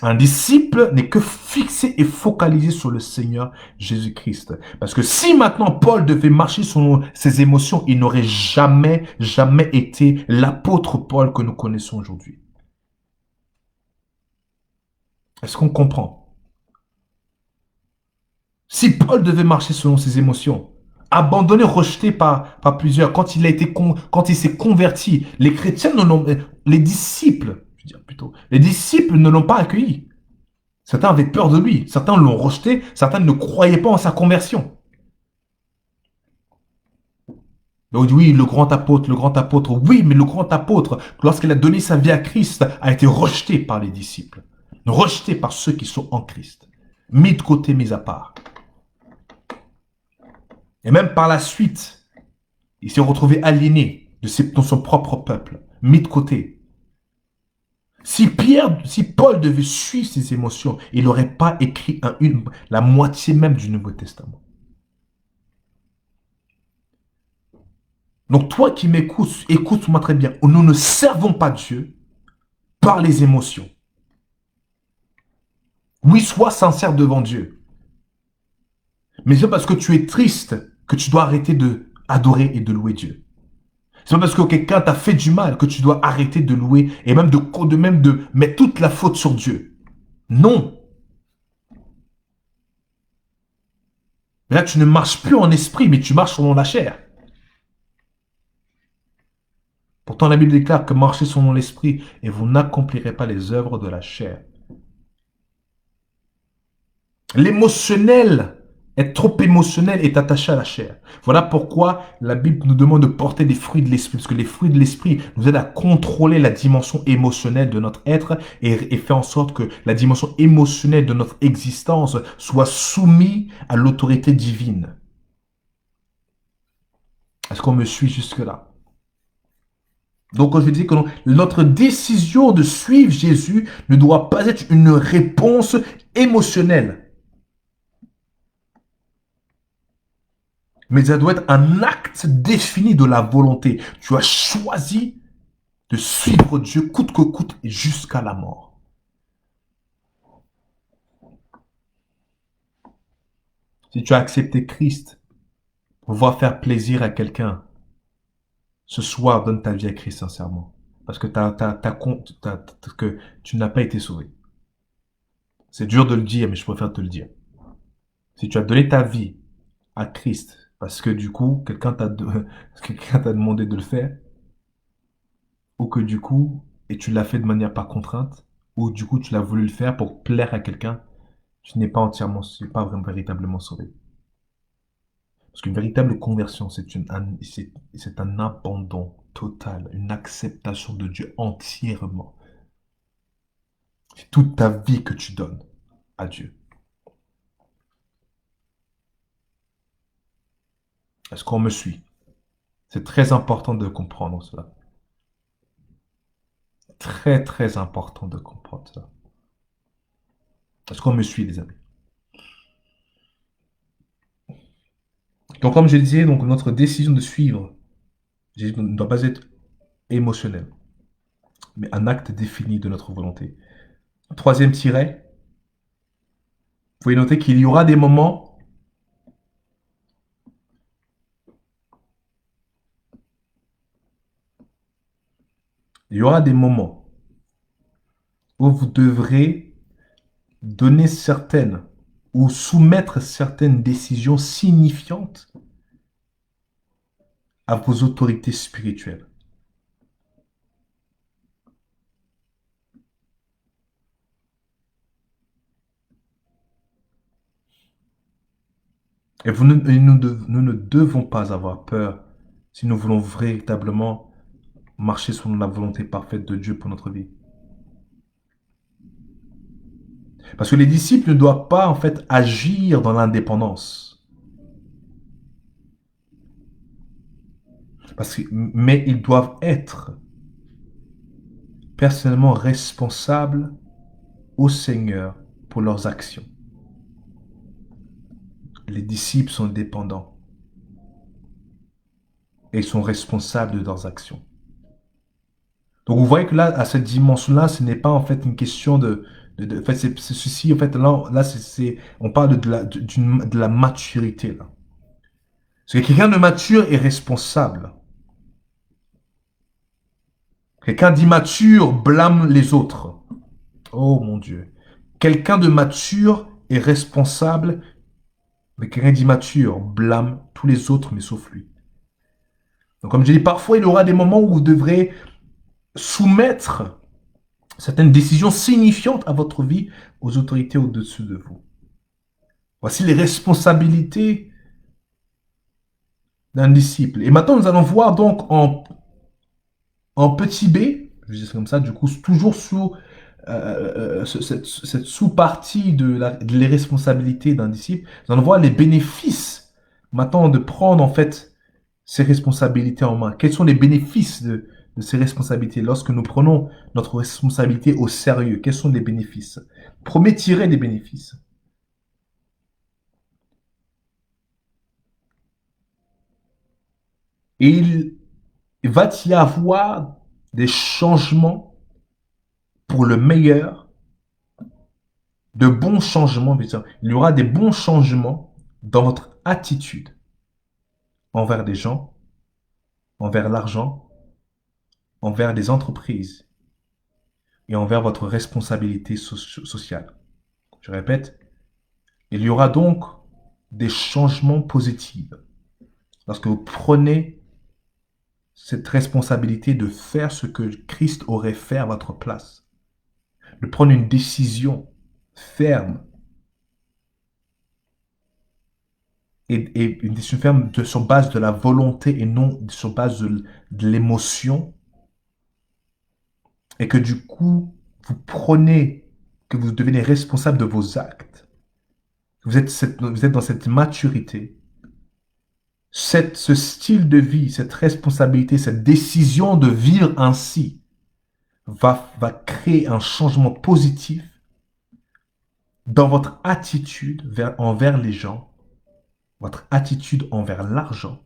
Un disciple n'est que fixé et focalisé sur le Seigneur Jésus-Christ. Parce que si maintenant Paul devait marcher sur ses émotions, il n'aurait jamais, jamais été l'apôtre Paul que nous connaissons aujourd'hui. Est-ce qu'on comprend? Si Paul devait marcher selon ses émotions, abandonné, rejeté par plusieurs, quand il s'est converti, les chrétiens les disciples, je veux dire plutôt, les disciples ne l'ont pas accueilli. Certains avaient peur de lui, certains l'ont rejeté, certains ne croyaient pas en sa conversion. Donc oui, le grand apôtre, oui, mais le grand apôtre, lorsqu'il a donné sa vie à Christ, a été rejeté par les disciples, rejeté par ceux qui sont en Christ, mis de côté, mis à part. Et même par la suite, il s'est retrouvé aliéné de son propre peuple, mis de côté. Si Paul devait suivre ses émotions, il n'aurait pas écrit la moitié même du Nouveau Testament. Donc toi qui m'écoutes, écoute-moi très bien. Nous ne servons pas Dieu par les émotions. Oui, sois sincère devant Dieu. Mais c'est parce que tu es triste que tu dois arrêter de adorer et de louer Dieu. C'est pas parce que quelqu'un t'a fait du mal que tu dois arrêter de louer et même de mettre toute la faute sur Dieu. Non. Là, tu ne marches plus en esprit, mais tu marches selon la chair. Pourtant, la Bible déclare que marchez selon l'esprit et vous n'accomplirez pas les œuvres de la chair. L'émotionnel, être trop émotionnel est attaché à la chair. Voilà pourquoi la Bible nous demande de porter des fruits de l'esprit, parce que les fruits de l'esprit nous aident à contrôler la dimension émotionnelle de notre être et fait en sorte que la dimension émotionnelle de notre existence soit soumise à l'autorité divine. Est-ce qu'on me suit jusque-là? Donc, quand je dis que notre décision de suivre Jésus ne doit pas être une réponse émotionnelle, mais ça doit être un acte défini de la volonté. Tu as choisi de suivre Dieu coûte que coûte jusqu'à la mort. Si tu as accepté Christ pour pouvoir faire plaisir à quelqu'un, ce soir, donne ta vie à Christ sincèrement. Parce que, que tu n'as pas été sauvé. C'est dur de le dire, mais je préfère te le dire. Si tu as donné ta vie à Christ, parce que du coup, quelqu'un t'a demandé de le faire, ou que du coup, et tu l'as fait de manière pas contrainte, ou du coup, tu l'as voulu le faire pour plaire à quelqu'un, tu n'es pas entièrement, tu n'es pas vraiment véritablement sauvé. Parce qu'une véritable conversion, c'est un abandon total, une acceptation de Dieu entièrement. C'est toute ta vie que tu donnes à Dieu. Est-ce qu'on me suit? C'est très important de comprendre cela. Très, très important de comprendre cela. Est-ce qu'on me suit, les amis? Donc, comme je disais, donc, notre décision de suivre Jésus ne doit pas être émotionnelle, mais un acte défini de notre volonté. Troisième tiret, vous pouvez noter qu'il y aura des moments il y aura des moments où vous devrez donner certaines ou soumettre certaines décisions signifiantes à vos autorités spirituelles. Et nous ne devons pas avoir peur si nous voulons véritablement marcher selon la volonté parfaite de Dieu pour notre vie. Parce que les disciples ne doivent pas en fait agir dans l'indépendance. Mais ils doivent être personnellement responsables au Seigneur pour leurs actions. Les disciples sont dépendants et ils sont responsables de leurs actions. Donc vous voyez que là, à cette dimension-là, ce n'est pas en fait une question en fait, c'est ceci, en fait, là on parle de la maturité, là. Parce que quelqu'un de mature est responsable. Quelqu'un d'immature blâme les autres. Oh mon Dieu. Quelqu'un de mature est responsable, mais quelqu'un d'immature blâme tous les autres, mais sauf lui. Donc comme je dis, parfois il y aura des moments où vous devrez soumettre certaines décisions signifiantes à votre vie aux autorités au-dessus de vous. Voici les responsabilités d'un disciple. Et maintenant, nous allons voir donc en petit b, je dis ça comme ça, du coup, toujours sous cette sous-partie de les responsabilités d'un disciple, nous allons voir les bénéfices maintenant de prendre en fait ces responsabilités en main. Quels sont les bénéfices de ces responsabilités lorsque nous prenons notre responsabilité au sérieux? Quels sont les bénéfices? Premier tirer des bénéfices. Et il va y avoir des changements pour le meilleur, de bons changements. Il y aura des bons changements dans votre attitude envers des gens envers l'argent, envers les entreprises et envers votre responsabilité sociale. Je répète, il y aura donc des changements positifs lorsque vous prenez cette responsabilité de faire ce que Christ aurait fait à votre place, de prendre une décision ferme et une décision ferme sur base de la volonté et non sur base de l'émotion, et que du coup, que vous devenez responsable de vos actes. Vous êtes dans cette maturité, ce style de vie, cette responsabilité, cette décision de vivre ainsi va créer un changement positif dans votre attitude envers les gens, votre attitude envers l'argent,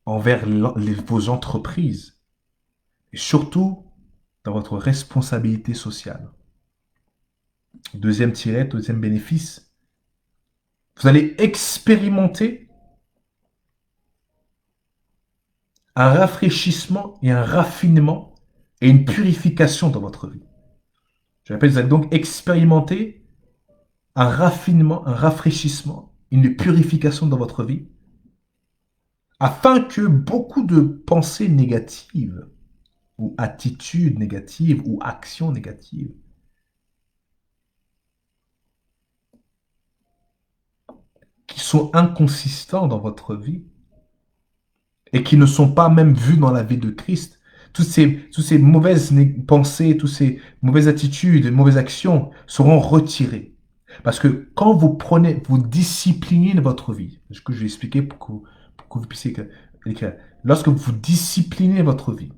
envers vos entreprises, et surtout dans votre responsabilité sociale. Deuxième bénéfice, vous allez expérimenter un rafraîchissement et un raffinement et une purification dans votre vie. Je répète, vous allez donc expérimenter un raffinement, un rafraîchissement, une purification dans votre vie, afin que beaucoup de pensées négatives, ou attitudes négatives, ou actions négatives, qui sont inconsistants dans votre vie, et qui ne sont pas même vues dans la vie de Christ, toutes ces mauvaises pensées, toutes ces mauvaises attitudes, mauvaises actions seront retirées. Parce que quand vous disciplinez votre vie, ce que je vais expliquer pour que vous puissiez écrire, lorsque vous disciplinez votre vie,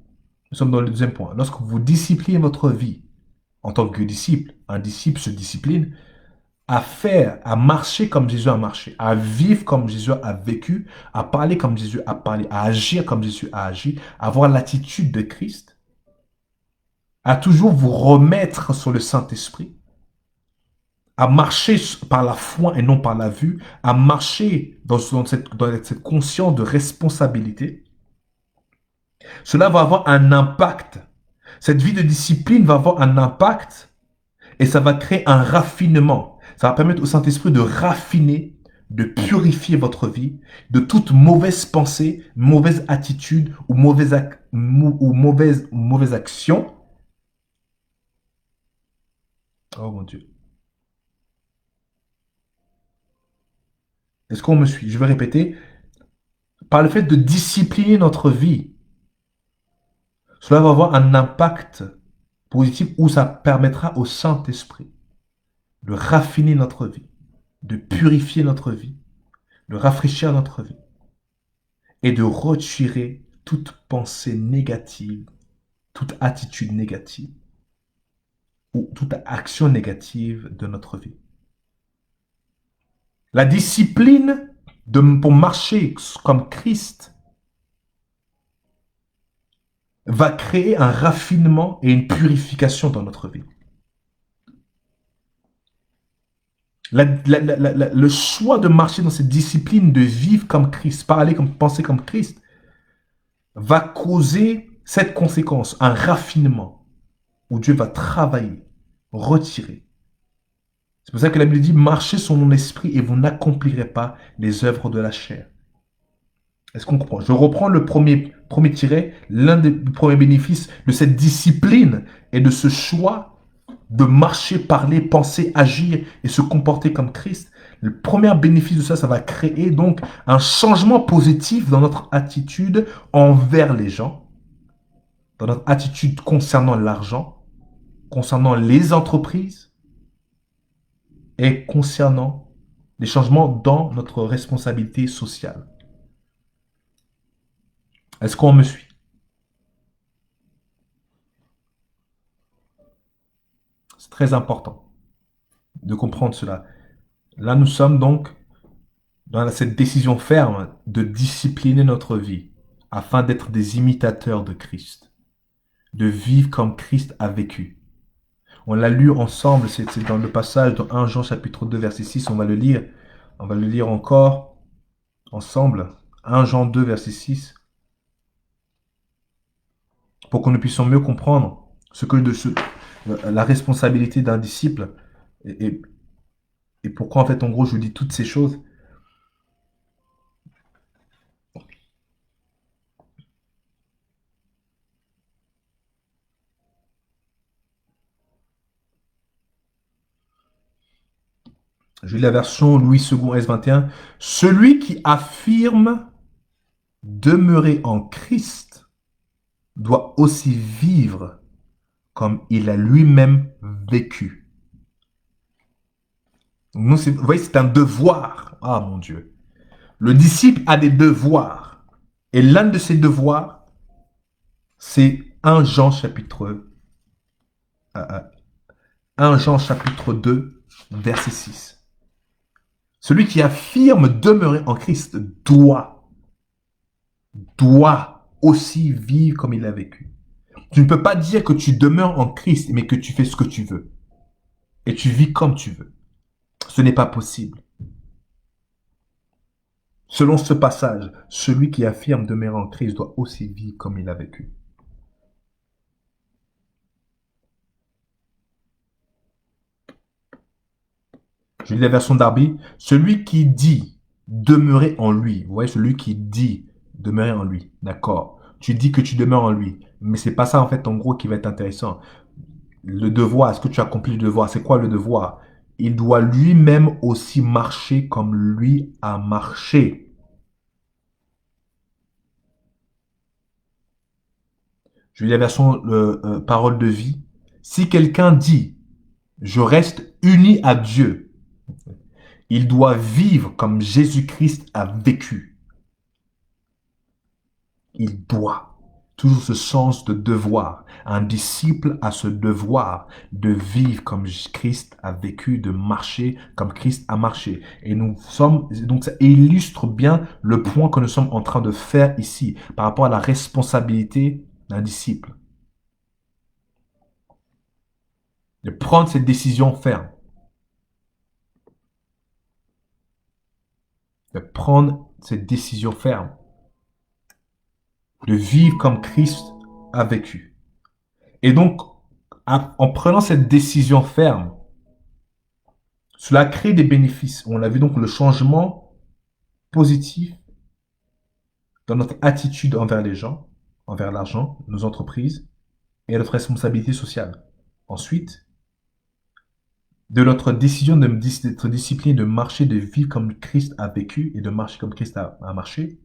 nous sommes dans le deuxième point, lorsque vous disciplinez votre vie en tant que disciple, un disciple se discipline à marcher comme Jésus a marché, à vivre comme Jésus a vécu, à parler comme Jésus a parlé, à agir comme Jésus a agi, à avoir l'attitude de Christ, à toujours vous remettre sur le Saint-Esprit, à marcher par la foi et non par la vue, à marcher dans cette conscience de responsabilité. Cela va avoir un impact. Cette vie de discipline va avoir un impact et ça va créer un raffinement. Ça va permettre au Saint-Esprit de raffiner, de purifier votre vie de toute mauvaise pensée, mauvaise attitude ou mauvaise action. Oh mon Dieu. Est-ce qu'on me suit? Je vais répéter. Par le fait de discipliner notre vie, cela va avoir un impact positif où ça permettra au Saint-Esprit de raffiner notre vie, de purifier notre vie, de rafraîchir notre vie et de retirer toute pensée négative, toute attitude négative ou toute action négative de notre vie. La discipline pour marcher comme Christ va créer un raffinement et une purification dans notre vie. Le choix de marcher dans cette discipline, de vivre comme Christ, penser comme Christ, va causer cette conséquence, un raffinement, où Dieu va travailler, retirer. C'est pour ça que la Bible dit, marchez sur mon esprit et vous n'accomplirez pas les œuvres de la chair. Est-ce qu'on comprend? Je reprends le premier tiret, l'un des premiers bénéfices de cette discipline et de ce choix de marcher, parler, penser, agir et se comporter comme Christ. Le premier bénéfice de ça, ça va créer donc un changement positif dans notre attitude envers les gens, dans notre attitude concernant l'argent, concernant les entreprises et concernant les changements dans notre responsabilité sociale. Est-ce qu'on me suit? C'est très important de comprendre cela. Là, nous sommes donc dans cette décision ferme de discipliner notre vie afin d'être des imitateurs de Christ, de vivre comme Christ a vécu. On l'a lu ensemble, c'est dans le passage dans 1 Jean chapitre 2 verset 6, on va le lire encore ensemble. 1 Jean 2 verset 6. pour que nous puissions mieux comprendre la responsabilité d'un disciple et, et- et pourquoi, en fait, en gros, je vous dis toutes ces choses. Je lis la version Louis II S21. Celui qui affirme demeurer en Christ doit aussi vivre comme il a lui-même vécu. Nous, vous voyez, c'est un devoir. Ah, mon Dieu. Le disciple a des devoirs. Et l'un de ces devoirs, c'est 1 Jean chapitre, 1 Jean chapitre 2, verset 6. Celui qui affirme demeurer en Christ doit aussi vivre comme il a vécu. Tu ne peux pas dire que tu demeures en Christ, mais que tu fais ce que tu veux. Et tu vis comme tu veux. Ce n'est pas possible. Selon ce passage, celui qui affirme demeurer en Christ doit aussi vivre comme il a vécu. Je lis la version d'Arby. Celui qui dit demeurer en lui. Vous voyez, celui qui dit demeurer en lui. D'accord. Tu dis que tu demeures en lui. Mais c'est pas ça, en fait, en gros, qui va être intéressant. Le devoir, est-ce que tu accomplis le devoir? C'est quoi le devoir? Il doit lui-même aussi marcher comme lui a marché. Je lis la version parole de vie. Si quelqu'un dit, je reste uni à Dieu, il doit vivre comme Jésus-Christ a vécu. Il doit. Toujours ce sens de devoir. Un disciple a ce devoir de vivre comme Christ a vécu, de marcher comme Christ a marché. Et nous sommes, donc ça illustre bien le point que nous sommes en train de faire ici par rapport à la responsabilité d'un disciple. De prendre cette décision ferme. De prendre cette décision ferme. De vivre comme Christ a vécu. Et donc, en prenant cette décision ferme, cela crée des bénéfices. On a vu donc le changement positif dans notre attitude envers les gens, envers l'argent, nos entreprises et notre responsabilité sociale. Ensuite, de notre décision d'être discipliné, de marcher, de vivre comme Christ a vécu et de marcher comme Christ a marché,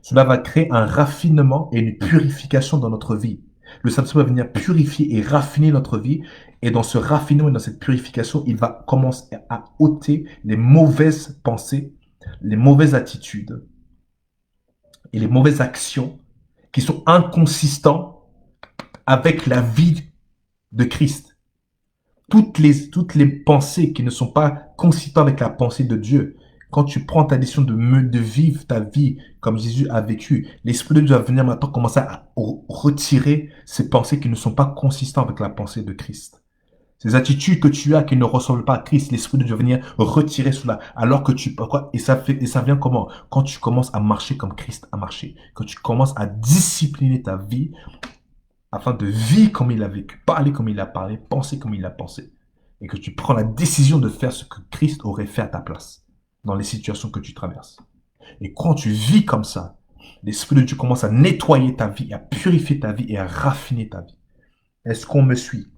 cela va créer un raffinement et une purification dans notre vie. Le Saint-Esprit va venir purifier et raffiner notre vie. Et dans ce raffinement et dans cette purification, il va commencer à ôter les mauvaises pensées, les mauvaises attitudes et les mauvaises actions qui sont inconsistants avec la vie de Christ. Toutes les pensées qui ne sont pas consistantes avec la pensée de Dieu. Quand tu prends ta décision de vivre ta vie comme Jésus a vécu, l'Esprit de Dieu va venir maintenant commencer à retirer ces pensées qui ne sont pas consistantes avec la pensée de Christ. Ces attitudes que tu as qui ne ressemblent pas à Christ, l'Esprit de Dieu va venir retirer cela. Alors que et ça vient comment? Quand tu commences à marcher comme Christ a marché. Quand tu commences à discipliner ta vie afin de vivre comme il a vécu, parler comme il a parlé, penser comme il a pensé. Et que tu prends la décision de faire ce que Christ aurait fait à ta place dans les situations que tu traverses. Et quand tu vis comme ça, l'Esprit de Dieu commence à nettoyer ta vie, à purifier ta vie et à raffiner ta vie. Est-ce qu'on me suit?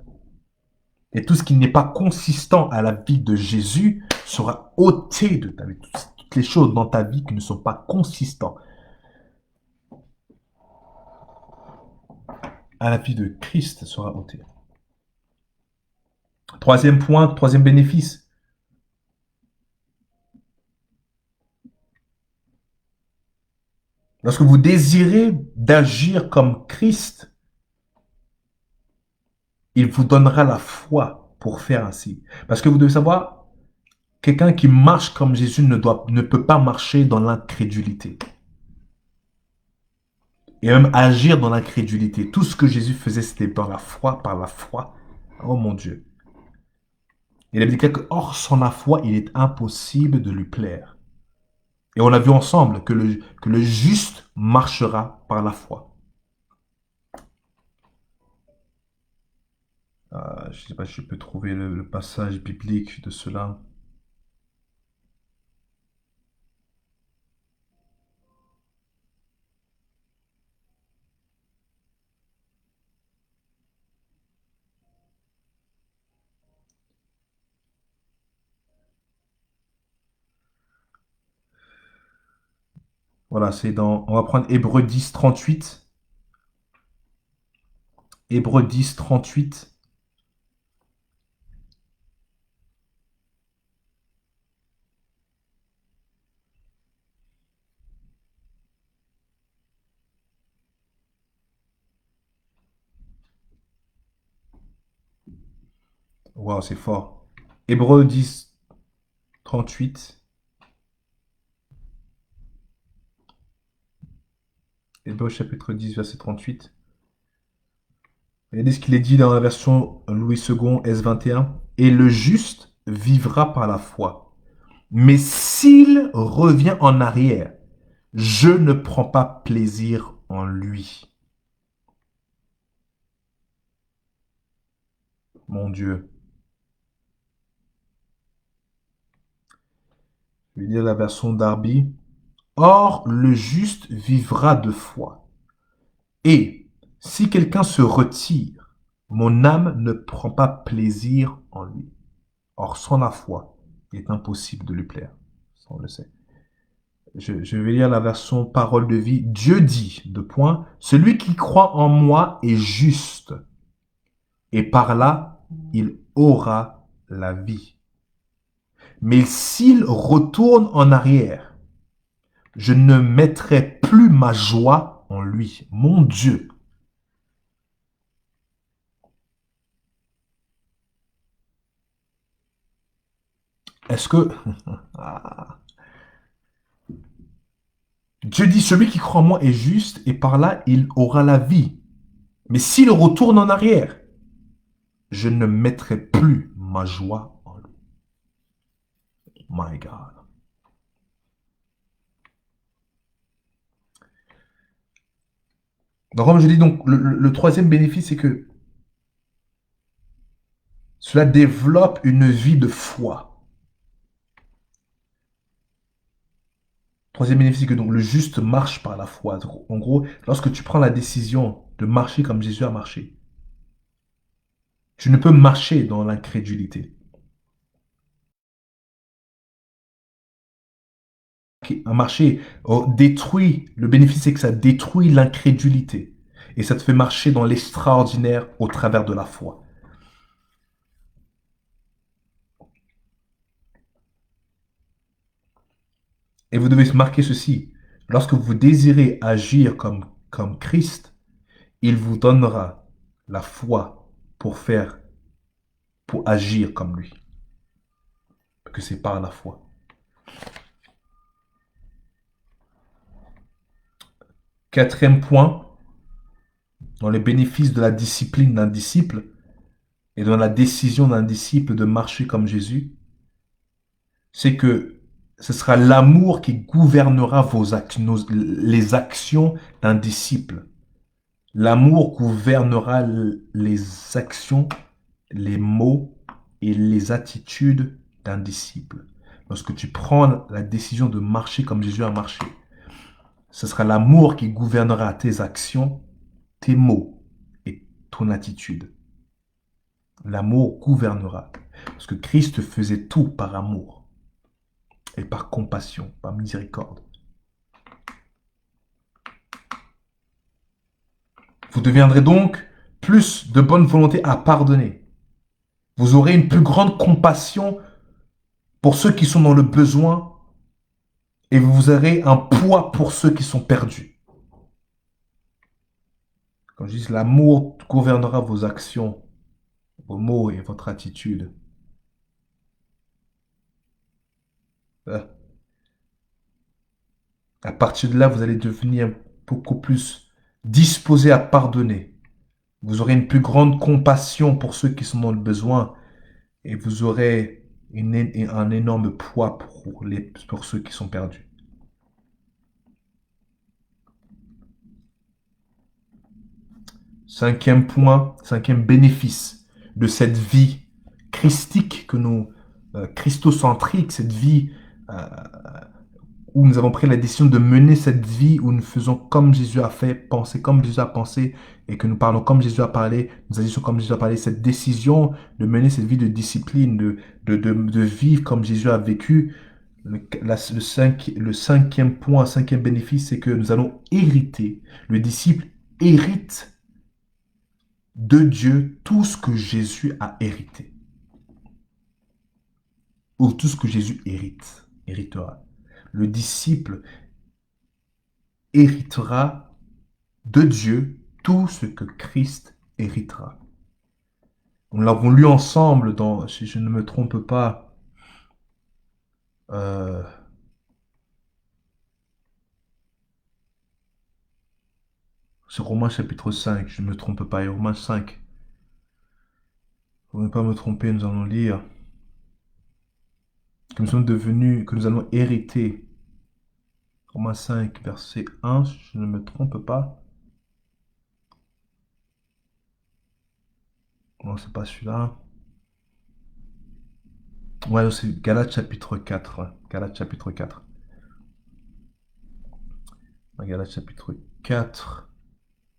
Et tout ce qui n'est pas consistant à la vie de Jésus sera ôté de ta vie. Toutes les choses dans ta vie qui ne sont pas consistantes à la vie de Christ sera ôté. Troisième point, troisième bénéfice. Lorsque vous désirez d'agir comme Christ, il vous donnera la foi pour faire ainsi. Parce que vous devez savoir, quelqu'un qui marche comme Jésus ne peut pas marcher dans l'incrédulité. Et même agir dans l'incrédulité. Tout ce que Jésus faisait, c'était dans la foi, par la foi. Oh mon Dieu. Il a dit que hors sans la foi, il est impossible de lui plaire. Et on a vu ensemble que le juste marchera par la foi. Je ne sais pas si je peux trouver le passage biblique de cela. Voilà, on va prendre Hébreux 10, 38. Hébreux 10, 38. Waouh, c'est fort. Hébreux 10, 38. Hébreux chapitre 10, verset 38. Regardez ce qu'il est dit dans la version Louis II, S21. Et le juste vivra par la foi. Mais s'il revient en arrière, je ne prends pas plaisir en lui. Mon Dieu. Je vais lire la version Darby. Or, le juste vivra de foi. Et si quelqu'un se retire, mon âme ne prend pas plaisir en lui. Or, sans la foi, il est impossible de lui plaire. Ça, on le sait. Je vais lire la version Parole de vie. Dieu dit, celui qui croit en moi est juste, et par là, il aura la vie. Mais s'il retourne en arrière, je ne mettrai plus ma joie en lui. Mon Dieu. Est-ce que... Dieu dit, celui qui croit en moi est juste, et par là, il aura la vie. Mais s'il retourne en arrière, je ne mettrai plus ma joie en lui. My God. Donc, comme je dis, donc, le troisième bénéfice, c'est que cela développe une vie de foi. Troisième bénéfice, c'est que donc, le juste marche par la foi. Donc, en gros, lorsque tu prends la décision de marcher comme Jésus a marché, tu ne peux marcher dans l'incrédulité. Un marché détruit, le bénéfice, c'est que ça détruit l'incrédulité. Et ça te fait marcher dans l'extraordinaire au travers de la foi. Et vous devez se marquer ceci. Lorsque vous désirez agir comme Christ, il vous donnera la foi pour agir comme lui. Parce que c'est par la foi. Quatrième point, dans les bénéfices de la discipline d'un disciple et dans la décision d'un disciple de marcher comme Jésus, c'est que ce sera l'amour qui gouvernera les actions d'un disciple. L'amour gouvernera les actions, les mots et les attitudes d'un disciple. Lorsque tu prends la décision de marcher comme Jésus a marché, ce sera l'amour qui gouvernera tes actions, tes mots et ton attitude. L'amour gouvernera. Parce que Christ faisait tout par amour et par compassion, par miséricorde. Vous deviendrez donc plus de bonne volonté à pardonner. Vous aurez une plus grande compassion pour ceux qui sont dans le besoin et vous aurez un poids pour ceux qui sont perdus. Quand je dis l'amour gouvernera vos actions, vos mots et votre attitude. À partir de là, vous allez devenir beaucoup plus disposé à pardonner. Vous aurez une plus grande compassion pour ceux qui sont dans le besoin et vous aurez un énorme poids pour ceux qui sont perdus. Cinquième point, cinquième bénéfice. de cette vie christique que nous, christocentrique, cette vie où nous avons pris la décision de mener cette vie où nous faisons comme Jésus a fait, penser comme Jésus a pensé et que nous parlons comme Jésus a parlé, nous agissons comme Jésus a parlé. Cette décision de mener cette vie de discipline, de vivre comme Jésus a vécu, le cinquième point, cinquième bénéfice, c'est que nous allons hériter. Le disciple hérite de Dieu tout ce que Jésus a hérité. Ou tout ce que Jésus héritera. Le disciple héritera de Dieu tout ce que Christ héritera. Nous l'avons lu ensemble dans, si je ne me trompe pas, c'est Romains chapitre 5, je ne me trompe pas, et Romains 5. Pour ne pas me tromper, nous allons lire que nous sommes devenus, que nous allons hériter. Romains 5, verset 1, si je ne me trompe pas. Non, c'est pas celui-là. Ouais, c'est Galates chapitre 4. Galates chapitre 4. Galates chapitre 4,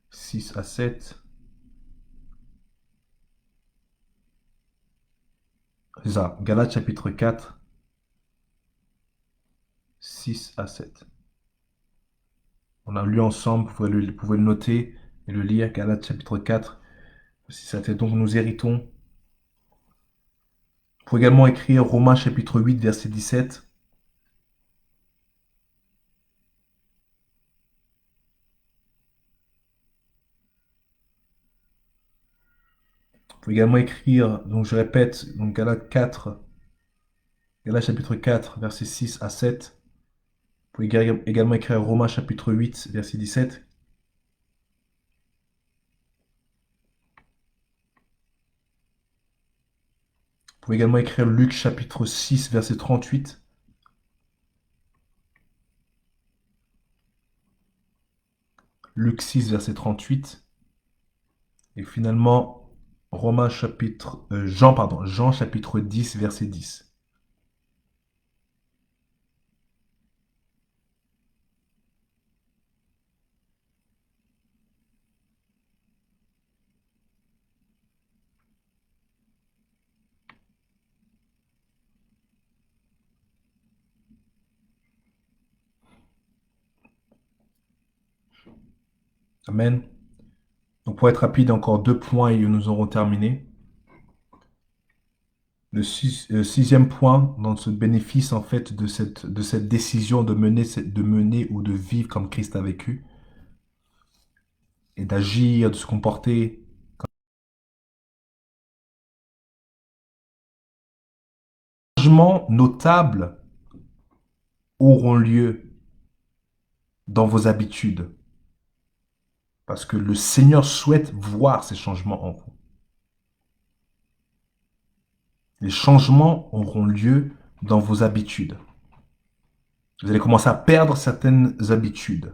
6 à 7. C'est ça, Galates chapitre 4, 6 à 7. On a lu ensemble, vous pouvez le noter et le lire, Galates chapitre 4, 6 à 7. Donc nous héritons. Vous pouvez également écrire Romains chapitre 8, verset 17. Vous pouvez également écrire, donc je répète, donc Galates 4, Galates chapitre 4, verset 6 à 7. Vous pouvez également écrire Romains chapitre 8, verset 17. Vous pouvez également écrire Luc chapitre 6, verset 38. Luc 6, verset 38. Et finalement, Jean chapitre 10, verset 10. Amen. Donc pour être rapide, encore 2 points et nous aurons terminé. Le sixième point dans ce bénéfice en fait de cette décision de mener ou de vivre comme Christ a vécu et d'agir, de se comporter. Changements notables auront lieu dans vos habitudes parce que le Seigneur souhaite voir ces changements en vous. Les changements auront lieu dans vos habitudes. Vous allez commencer à perdre certaines habitudes.